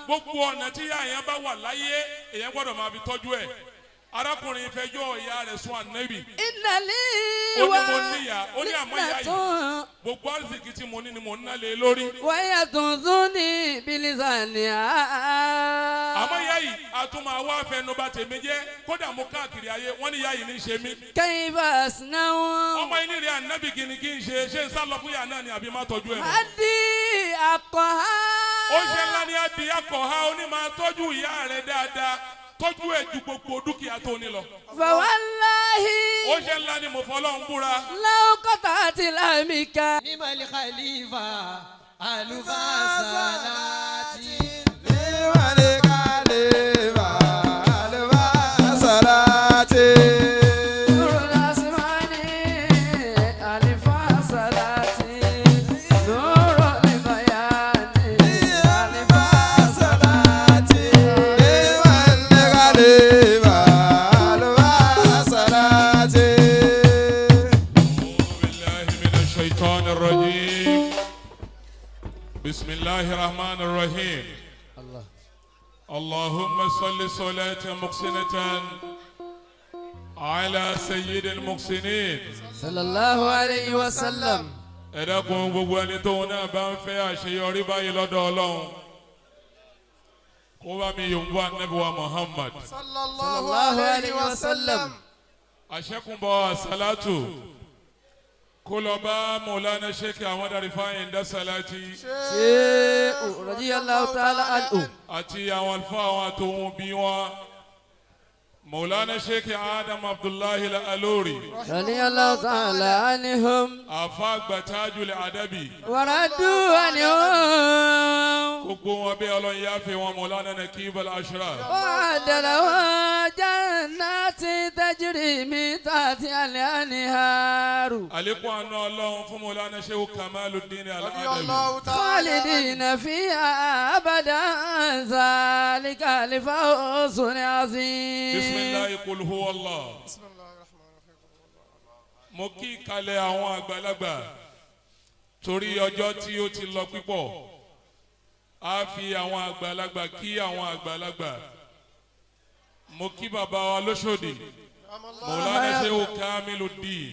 gbogbo ọ̀nà tí ìyá yẹn bá wà láyé èyàn gbọ́dọ̀ máa fi tọ́jú ẹ̀. arákùnrin fẹjọ́ ìyá rẹ̀ sùn ànábì. ìnàlí ó ní wa mo níyà ó ní àmọ́ ìyá yìí gbogbo àrísìkí tí mo ní ni mo ń ná lé lórí. wáyà tuntun ní bilisani àmọ́ ìyá yìí a tún máa wá fẹnubà tèmi jẹ́ kódà mo káàkiri ayé wọ́n ní ìyá yìí ní í ṣe mí. kayfa sinawu. ọmọ yìí ní rí ànábì kí ni kí n ṣe ń sá lọ fún ìyá náà ni àbí má tọ́jú ẹ̀ mọ́. adi akọha. ó ṣe ńlá ní adi akọha ó ní máa tọ́jú ìyá rẹ̀ dáadáa tọ́jú ẹ̀ ju gbogbo dúkìá tó ní lọ. fawallahi. ó ṣe ńlá ni mo fọlọ́run búra. law qata'ati lamika. nimal khalifa alufasalati. بسم الله الرحمن الرحيم. اللهم صل صلاة محسنة على سيد المحسنين صلى الله عليه وسلم. ẹ dákun gbogbo ẹni tó náà bá ń fẹ́ àṣeyọrí báyìí lọ́dọ̀ Ọlọ́run kó bá mi yòǹbó ànábì wa Muhammad sallallahu alayhi wa sallam. àṣẹkùnbọ̀ àsálàtù kó lọ bá Maulana Sheikh Ahmad Arifayin Dasalati Sheikh radiyallahu ta'ala anhu. àti àwọn àlùfáà àwọn àtòhun bí wọn Maulana Sheikh Adam Abdullahi Al-Aluri radiyallahu ta'ala anhum. àfa Tajul Adabi waradu anhum. gbogbo wọn bí Ọlọ́run yá fi wọn Maulana Nakib Al-Ashraf wa'adalahu jannati tajri min tahtiha al-anharu. àlékún àná Ọlọ́run fún Maulana Sheikh Kamaluddin Al-Adabi khalidina fiha abadan zalika al-fawzul azim. bisimilahi kul huwa Allah. mo kí kalẹ̀ àwọn àgbàlagbà torí ọjọ́ tí ó ti lọ pípọ̀ a fi àwọn àgbàlagbà kí àwọn àgbàlagbà mo kí bàbá wa lóṣòdì Maulana Sheikh Kamiluddin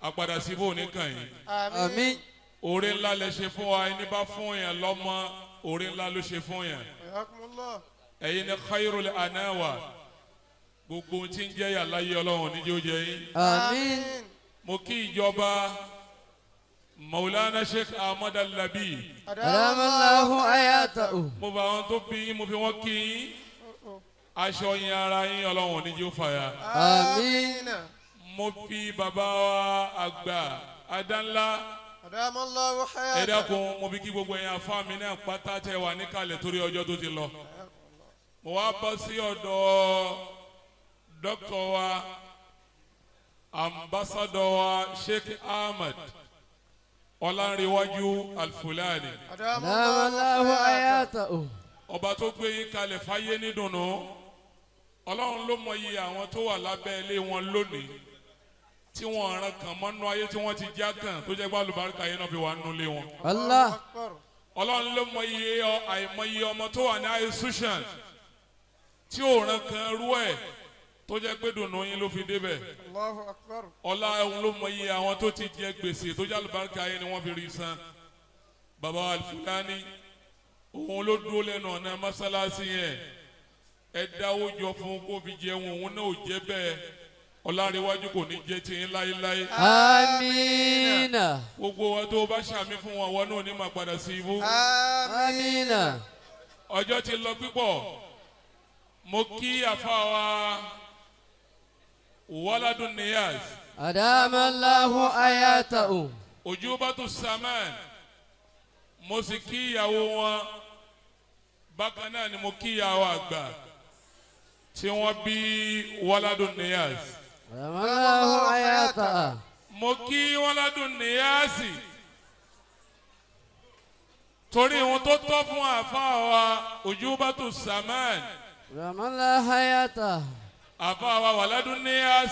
àpàdà síbò nìkan yìí àmín. oore ńlá lè ṣe fún wa ẹni bá fún yẹn lọ́mọ oore ńlá ló ṣe fún yẹn ẹ̀yin ni khairul anawa gbogbo tí ń jẹ́ yàrá yẹ Ọlọ́run níjó jẹ yín. àmín. mo kí ìjọba Maulana Sheikh Ahmad Al-Labi adamallahu ayatahu. mo bá wọn tó bí yín mo fi wọn kí yín aṣọ yín ara yín Ọlọ́run níjó fàyà. àmín. mo fi bàbá wa àgbà adánlá adamallahu hayatahu. ẹ dákun mo fi kí gbogbo ẹ̀yin afá mi náà pátá tẹ wà níkàlẹ̀ torí ọjọ́ tó ti lọ. mo wá bọ́ sí ọ̀dọ̀ dókítà wa ambassadọ wa Sheikh Ahmad Ọlánrewájú Al-Fulani adamallahu ayatahu. ọba tó gbé yín kalẹ̀ fáyé nídùnnú Ọlọ́run ló mọ iye àwọn tó wà lábẹ́ ilé wọn lónìí tí wọ́n ràn kàn mọ́nú ayé tí wọ́n ti já kàn tó jẹ́ pé àlùbáríkà yẹn náà fi wà nínú ilé wọn. Allah. Ọlọ́run ló mọ iye àìmọye ọmọ tó wà ní institution tí ò ràn kàn rú ẹ̀ tó jẹ́ pé dùnnú yín ló fi débẹ̀. Allahu akbar. ọlá òun ló mọ iye àwọn tó ti jẹ gbèsè tó jẹ́ àlùbáríkà yẹn ni wọ́n fi rí san. bàbá Al-Fulani òun ló dúró lẹ́nu ọ̀nà mọ́sálásí yẹn ẹ dáwó jọ fún kó fi jẹun òun náà ò jẹ́ bẹ́ẹ̀ Ọlárewájú kò ní jẹ́ tiyín láéláé. amina. gbogbo wa tó bá ṣàmì fún wọn wọn náà ní máa padà sí ibú. amina. ọjọ́ ti lọ pípọ̀ mo kí àfa wa Waladun Niyaz adamallahu ayatahu. Ujubatu Saman mo sì kí ìyàwó wọn bákan náà ni mo kí ìyàwó àgbà tí wọ́n bí Waladun Niyaz. adamallahu ayatahu. mo kí Waladun Niyaz torí ohun tó tọ́ fún àfa wa Ujubatu Saman adamallahu ayatahu. àfa wa Waladun Niyaz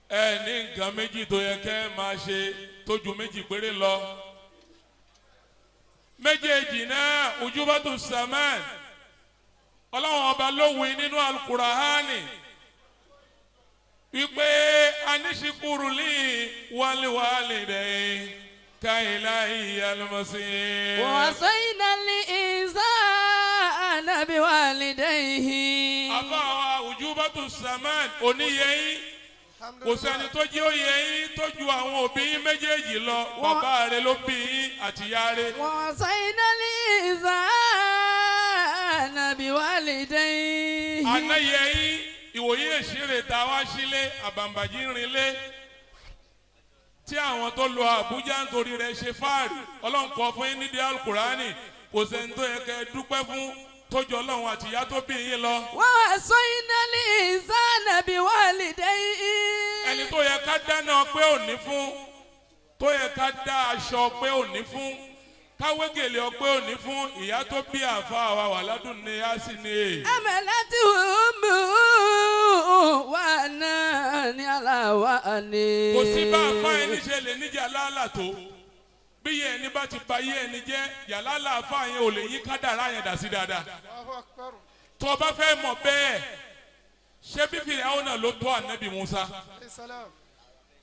ẹ ní nǹkan méjì tó yẹ kẹ́ máa ṣe tó ju méjì péré lọ méjèèjì náà ujubatu saman ọlọ́run ọba ló wí nínú alukurahani wípé anishikuruli waliwalidẹ kailayi almasi. ووصينا الإنسان بوالديه. àbáwá ujubatu saman oníyẹyìn kò sẹ́ni tó jẹ́ òyìnbí tó ju àwọn òbí yín méjèèjì lọ bàbá rẹ̀ ló bí yín àtìyá rẹ̀. ووصينا الإنسان بوالديه. àná yẹyìn ìwòye ìṣirè tá a wá sílé àbàǹbàjì rinlé tí àwọn tó lọ Àbújá nítorí rẹ̀ ṣe fáàrí ọlọ́run kọ fún yín nídìí alukurani kò sẹ́ni tó yẹ kẹ́ ẹ dúpẹ́ fún tójú ọlọ́run àtìyá tó bí yín lọ. ووصينا الإنسان بوالديه. ẹni tó yẹ ká dáná pé òní fún tó yẹ ká dá aṣọ pé òní fún káwé gèlè ọpẹ́ òní fún ìyá tó bí àfa àwa wà ládùn ní á sì ní èyí. حملته أمه وهنا على وهن. kò sí bá àfa ẹni ṣe lè níjà lálà tó bí yẹn ẹni bá ti ba yé ẹni jẹ́ yàrá àfa yẹn ò lè yí kádàrá yẹn dà sí dáadáa. الله أكبر tó o bá fẹ́ mọ̀ bẹ́ẹ̀ ṣé bí Fíráúnà ló tọ́ ànábì Musa عليه السلام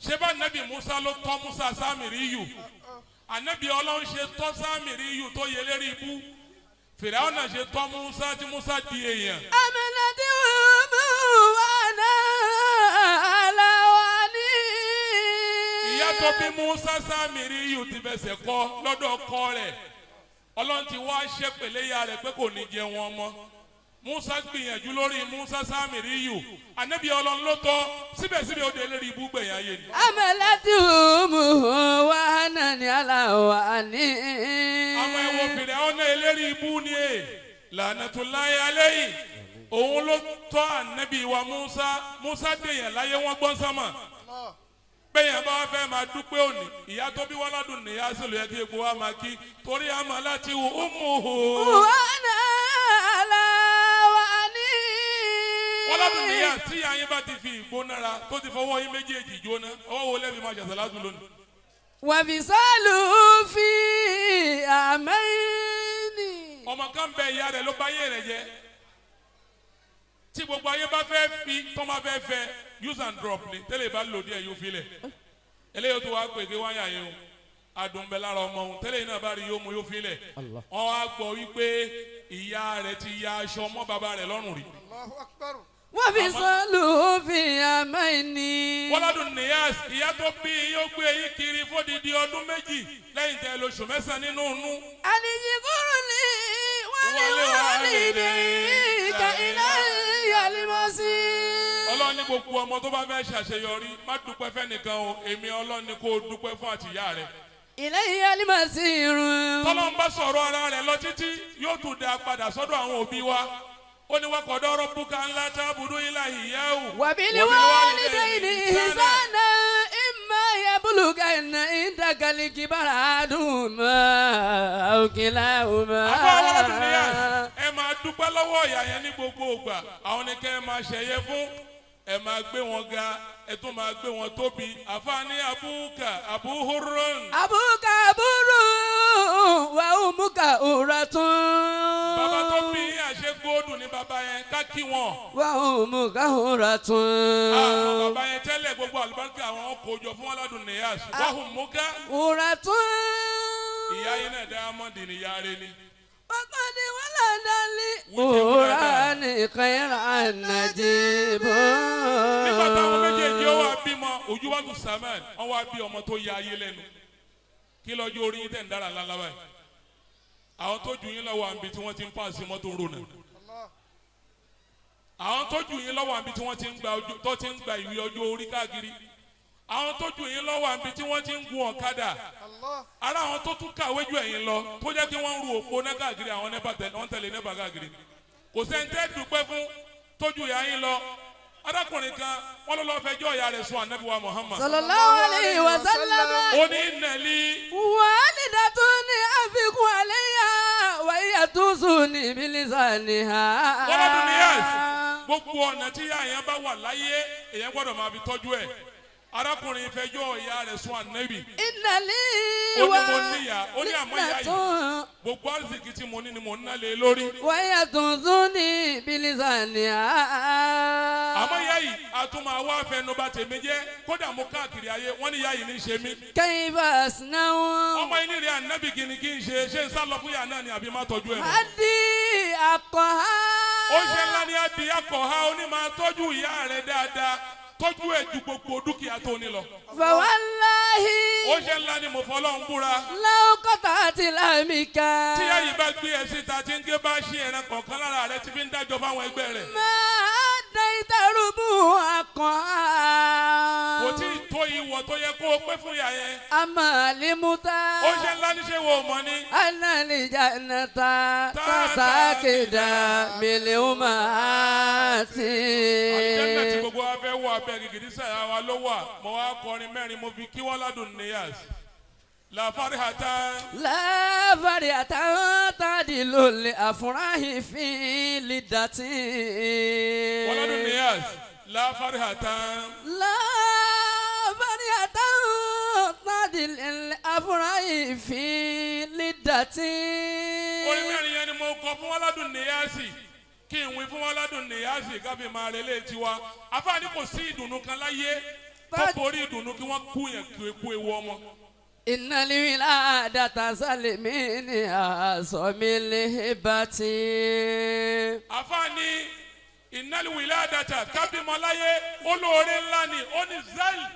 ṣé bá ànábì Musa ló tọ́ Musa Sámìríyù ànábì Ọlọ́run ṣe tọ́ Sámìríyù tó yẹ lérí ibú Fíráúnà ṣe tọ́ Musa tí Musa di èèyàn. حملته أمه وهنا على وهن. ìyá tó bí Musa Sámìríyù ti fẹsẹ̀ kọ́ lọ́dọ̀ ọkọ rẹ̀ Ọlọ́run ti wá ṣépèlé ya rẹ̀ pé kò ní jẹ wọn mọ́ Musa gbìyànjú lórí Musa Sámìríyù ànábì Ọlọ́run ló tọ́ síbẹ̀síbẹ̀ ó dé lérí ibú gbẹ̀yìn ayé ni. حملته أمه وهنا على وهن. àwọn ẹ̀wọ̀n Fíráúnà eléri ibú ni lànàtúláyé aléyìn òun ló tọ́ ànábì wa Musa dèèyàn láyé wọ́n gbọ́n sánmà bẹ́yẹn bá wá fẹ́ máa dúpẹ́ òní ìyá tó bí wọ́n ládùn nìyá sílùú yẹ kí egbò wa máa kí torí àmọ́ láti wù ú mú hù. وهنا على وهن. wọ́n ládùn nìyá tí yàyín bá ti fi ìgbónára tó ti fọwọ́ yín méjèèjì jóná ọwọ́ wo lẹ́bi máa ṣàṣà ládùn lónìí. وفصاله في عامين. ọmọ kan bẹ ìyá rẹ̀ ló bá yé rẹ̀ jẹ́ tí gbogbo ayé bá fẹ́ fi tó máa fẹ́ fẹ́ use and drop ni tẹ́lẹ̀ bá lò díẹ̀ yóò filẹ̀ eléyìí tó wá pè ké wáyà yẹn o adùnbẹ̀ lára ọmọ òun tẹ́lẹ̀ yìí náà bá rí yóò mú yóò filẹ̀ wọ́n wá gbọ́ wípé ìyá rẹ̀ ti ya aṣọ mọ́ bàbá rẹ̀ lọ́rùn rí. الله أكبر وفصاله في عامين. wọ́n lọ́dún nìyàs ìyá tó bí yóò gbé yín kiri fódìdí ọdún méjì lẹ́yìn tẹ́ lóṣù mẹ́sàn-án nínú inú. أن اشكر لي ولوالديك إلي المصير. Ọlọ́run ní gbogbo ọmọ tó bá fẹ́ ṣàṣeyọrí má dúpẹ́ fẹ́nìkan o èmi Ọlọ́run ní kó o dúpẹ́ fún àtìyá rẹ̀. إلي المصير. tọ́lọ́n bá sọ̀rọ̀ ara rẹ̀ lọ títí yóò tún dá padà sọ́dọ̀ àwọn òbí wa ó ní wa qada rabbuka alla ta'budu illa iyyahu وبالوالدين إحسانا إما يبلغن عندك الكبر أحدهما أو كلاهما. ẹ máa dúpẹ́ lọ́wọ́ ìyá yẹn ní gbogbo ìgbà àwọn ni kẹ́ ẹ máa ṣẹ̀yẹ fún ẹ máa gbé wọn ga ẹ tún máa gbé wọn tóbi àfààní Abu Hurrun. أبوك أبور وأمك أورة. bàbá tó bí àṣẹ góòdù ní bàbá yẹn ká kí wọn. وأمك أورة. àwọn bàbá yẹn tẹ́lẹ̀ gbogbo àlùbáríkà àwọn kò jọ fún wọn lọ́dún nìyàs wàhùn múká. أورة. ìyá yẹn náà Diamond níyà rẹ ni. وقد ولد لي قرآن خير النجيب. nígbà táwọn méjèèjì ó wá bímọ Ujubatu Saman wọn wá bí ọmọ tó ya ayé lẹ́nu kí lọ́jọ́ orí yín tẹ̀ ń dára lálá báyìí àwọn tó jù yín lọ́wọ́ àbí tí wọ́n ti ń pàṣẹ mọ́tò rònà àwọn tó jù yín lọ́wọ́ àbí tí wọ́n ti ń gba ìwé ọjọ́ orí káàkiri àwọn tó jù yín lọ́wọ́ àbí tí wọ́n ti ń gun ọ̀kadà ara àwọn tó tún kàwé ju ẹ̀yin lọ tó jẹ́ kí wọ́n ń ru òpó náà káàkiri àwọn wọ́n tẹ̀lé nẹ́bà káàkiri kò sẹ́ńtẹ́ dúpẹ́ fún tójú ìyá yín lọ arákùnrin kan wọ́n ló lọ́ọ́ fẹjọ́ ìyá rẹ̀ sùn ànábì wa Muhammad. sallallahu alayhi wa sallam. ó ní nàlí. walidatun afiqu alayha wa hiya tusuni bilisaniha. wọ́n lọ́dún ní yẹ́sì gbogbo ọ̀nà tí ìyá yẹn bá wà láyé èèyàn gbọ́dọ̀ máa fi tọ́jú ẹ̀ arákùnrin fẹjọ́ ìyá rẹ̀ sùn ànábì. ìnàlí ó wa ní mo níyà ó ní àmọ́ ìyá yìí tún gbogbo àrísìkí tí mo ní ni mo ń ná lé lórí. wáyà tuntun ní bilisani àmọ́ ìyá yìí a tún máa wá fẹnu bà tèmi jẹ́ kódà mo káàkiri ayé wọ́n ní ìyá yìí ní í ṣe mí. kẹ́yìnbá sinamu ọmọ inú rẹ̀ ànábì kìíní kí n ṣe ń sá lọ fún ìyá náà ni àbí má tọ́jú ẹ̀ mọ́. adi akọha ó ṣe ńlá ní adi akọ̀ha ó ní máa tọ́jú ìyá rẹ̀ dáadáa tọ́jú ẹ̀ ju gbogbo dúkìá tó ní lọ. fawalahi ó ṣe ńlá ní mo fọlọ́run búra. lawukọta àti lamika. tí ìyá yìí bá gbé ẹ síta tí ń gé bá ṣe ẹran kọ̀ọ̀kan lára rẹ̀ ti fi ń dájọ́ fáwọn ẹgbẹ́ rẹ̀. máa dá ìtàrúbù akọha. kò tí ì tó ìwọ̀ tó yẹ kó o pé fún ìyá yẹn. amalimuta. ó ṣe ńlá ní ṣe wo mọ́ ni. analijanata tata keda miliumati. àlùjànnà tí gbogbo wa fẹ́ wọ abẹ́ gègé sáyà wa ló wà mo wá kọrin mẹ́rin mo fi kí wọ́n ládùn níyàs. la farihata. la farihata tadilu li afurahi fi lidati. wọ́n ládùn níyàs. la farihata. la farihata tadilu li afurahi fi lidati. orin mẹ́rin yẹn ni mo kọ fún wọn ládùn níyàsì kí n wí fún wọn ládùn níyàsì káfí máa relé tiwa afáàní kò sí ìdùnnú kan láyé tó borí ìdùnnú kí wọ́n kú yẹn kú ewu ọmọ. innal wiladata salimini asomili bati. àfààní innal wiladata kábímọ láyé olóore ńlá ni ó ní zali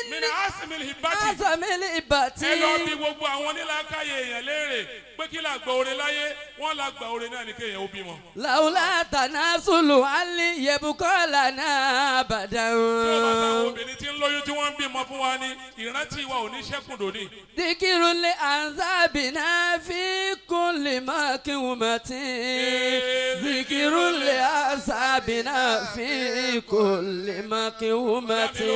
mina asimili hibati asomili bati. ẹ lọ bí gbogbo àwọn onílàákàyè èèyàn léèrè pé kí la gbà oore láyé wọn la gbà oore náà ní kéèyàn ó bímọ. laula tanasulu ali yebukola na badan. tí o bá sáwọn obìnrin tí ń lóyún tí wọ́n ń bímọ fún wa ní ìrántí wa ò ní ṣẹ́kùn dòní. dikirule anzabina fi kulli makiwumati. dikirule anzabina fi kulli makiwumati.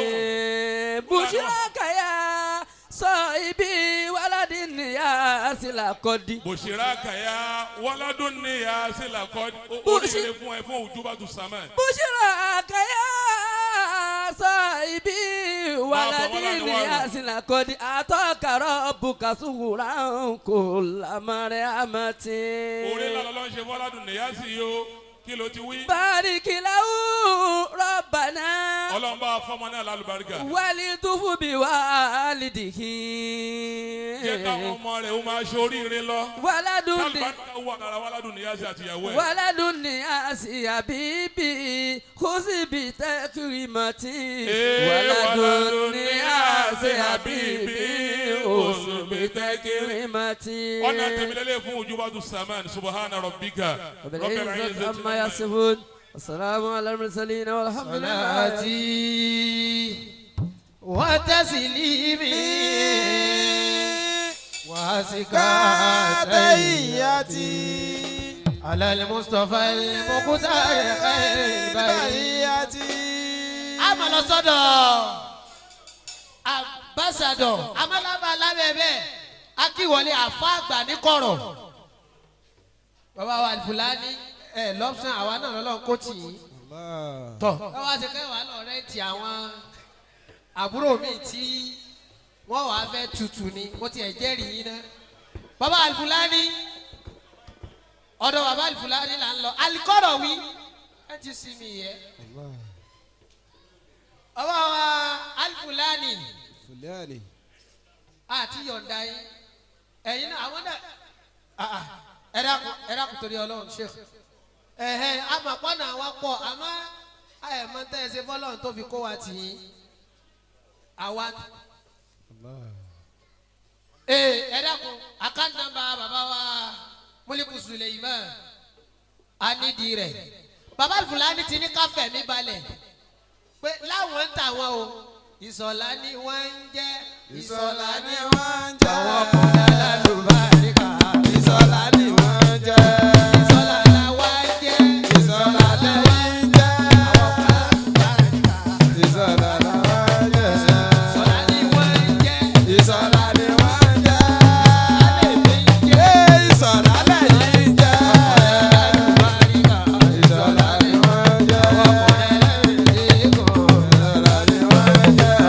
bushiraka ya sahibi waladin ya silakodi. bushiraka ya waladun ya silakodi. oríire fún ẹ fún ojúbàtú samẹ. bushiraka ya sahibi waladin ya silakodi. atọkara bukasuwura kulamare amati. orí ńlá lọ́lọ́ ń ṣe fọ́ládùn nìyá sí i o kí ló ti wí. barikilawu rabbana. ọlọ́run bá fọmọ náà lálùbáríkà. wali tufu bi walidihi. jẹ́ káwọn ọmọ rẹ̀ ó máa ṣe oríire lọ. waladun ni lálùbáríkà wà lára wàládùn nìyá sí àtìyàwó ẹ̀. waladun ni asi abibi kusibi takirimati. waladun ni asi abibi kusibi takirimati. ọ̀nà tẹ̀mílẹ́lẹ́ fún ojúbàtú samẹ subahana rabbika. وبالعزة عما يصفون والسلام على المرسلين والحمد لله. صلاتي وتسليمي وسكاتياتي على المصطفى المختار خير البريات. عمل صدى ambassador amalaba labẹbẹ akiwọlé àfáàgbà ní kọ̀rọ̀ bàbá wa Alfulani lọ́pṣán àwa náà lọ́lọ́run kó tì í tọ̀ báwa ṣe kẹ́ wàá lọ rẹ́ǹtì àwọn àbúrò mi tí wọ́n wàá fẹ́ tutù ni mo tiẹ̀ jẹ́rìí yín náà bàbá Alfulani ọ̀dọ̀ bàbá Alfulani là ń lọ alikọ́rọ̀ wí ẹ ti sí mi yẹ bàbá wa Alfulani àti yọ̀ǹda yín ẹ̀yin náà àwọn náà ẹ dákun torí Ọlọ́run Sheikh àmọ̀pọ̀ náà wá pọ̀ àmọ́ àyẹ̀mọ́ tẹ́ ẹ ṣe fọlọ́run tó fi kó wa tì í àwa. ẹ dákun account number bàbá wa Múlíkù Suleiman anídìí rẹ̀ bàbá Alfulani ti ní káfẹ́ mi balẹ̀ pé láwọn ń tà wọn o ìsọ̀lá ni wọ́n ń jẹ́ ìsọ̀lá ni wọ́n ń jẹ́ àwọn ọkùnrin alálùbáríkà ìsọ̀lá ni wọ́n ń jẹ́ ìsọ̀lá làwa ń jẹ́ ìsọ̀lá lẹ́yìn ń jẹ́ àwọn ọkùnrin alálùbáríkà ìsọ̀lá làwa ń jẹ́ ìsọ̀lá ni wọ́n ń jẹ́ ìsọ̀lá ni wọ́n ń jẹ́ alẹ́bí ń jẹ́ ìsọ̀lá lẹ́yìn ń jẹ́ alálùbáríkà ìsọ̀lá ni wọ́n ń jẹ́ àwọn ọkùnrin alálùbáríkà ìsọ̀lá ni wọ́n ń jẹ́.